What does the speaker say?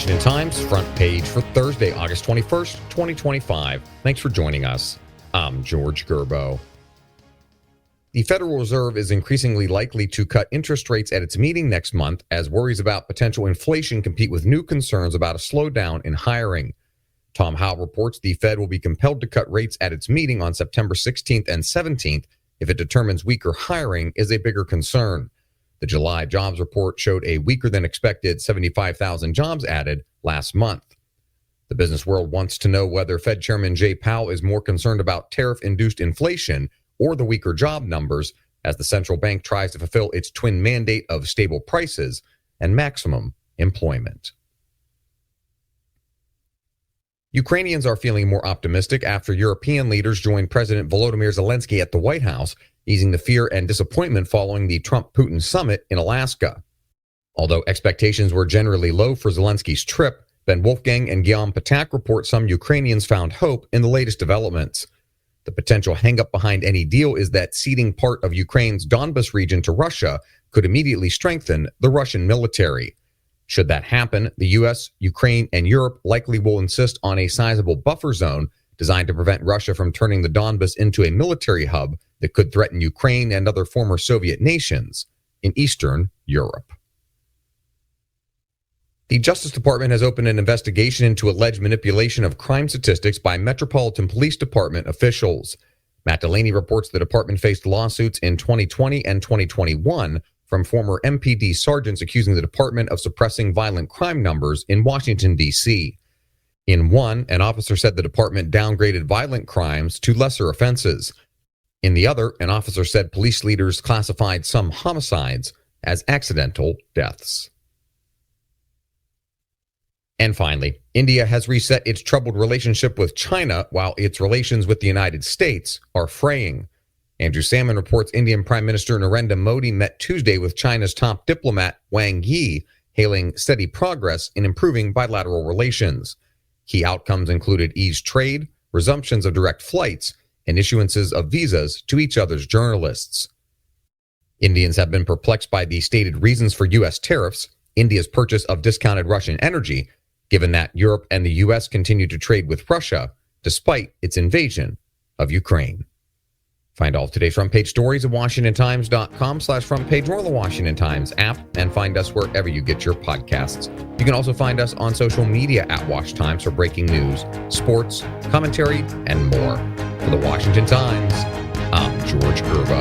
Washington Times front page for Thursday, August 21st, 2025. Thanks for joining us. I'm George Gerbo. The Federal Reserve is increasingly likely to cut interest rates at its meeting next month as worries about potential inflation compete with new concerns about a slowdown in hiring. Tom Howell reports the Fed will be compelled to cut rates at its meeting on September 16th and 17th if it determines weaker hiring is a bigger concern. The July jobs report showed a weaker than expected 75,000 jobs added last month. The business world wants to know whether Fed Chairman Jay Powell is more concerned about tariff-induced inflation or the weaker job numbers as the central bank tries to fulfill its twin mandate of stable prices and maximum employment. Ukrainians are feeling more optimistic after European leaders joined President Volodymyr Zelensky at the White House, easing the fear and disappointment following the Trump-Putin summit in Alaska. Although expectations were generally low for Zelensky's trip, Ben Wolfgang and Guillaume Patak report some Ukrainians found hope in the latest developments. The potential hang-up behind any deal is that ceding part of Ukraine's Donbas region to Russia could immediately strengthen the Russian military. Should that happen, the U.S., Ukraine, and Europe likely will insist on a sizable buffer zone designed to prevent Russia from turning the Donbas into a military hub that could threaten Ukraine and other former Soviet nations in Eastern Europe. The Justice Department has opened an investigation into alleged manipulation of crime statistics by Metropolitan Police Department officials. Matt Delaney reports the department faced lawsuits in 2020 and 2021 from former MPD sergeants accusing the department of suppressing violent crime numbers in Washington, D.C. In one, an officer said the department downgraded violent crimes to lesser offenses. In the other, an officer said police leaders classified some homicides as accidental deaths. And finally, India has reset its troubled relationship with China while its relations with the United States are fraying. Andrew Salmon reports Indian Prime Minister Narendra Modi met Tuesday with China's top diplomat Wang Yi, hailing steady progress in improving bilateral relations. Key outcomes included eased trade, resumptions of direct flights, and issuances of visas to each other's journalists. Indians have been perplexed by the stated reasons for U.S. tariffs, India's purchase of discounted Russian energy, given that Europe and the U.S. continue to trade with Russia despite its invasion of Ukraine. Find all of today's front page stories at WashingtonTimes.com/front page or the Washington Times app, and find us wherever you get your podcasts. You can also find us on social media at Wash Times for breaking news, sports, commentary, and more. For the Washington Times, I'm George Gerbo.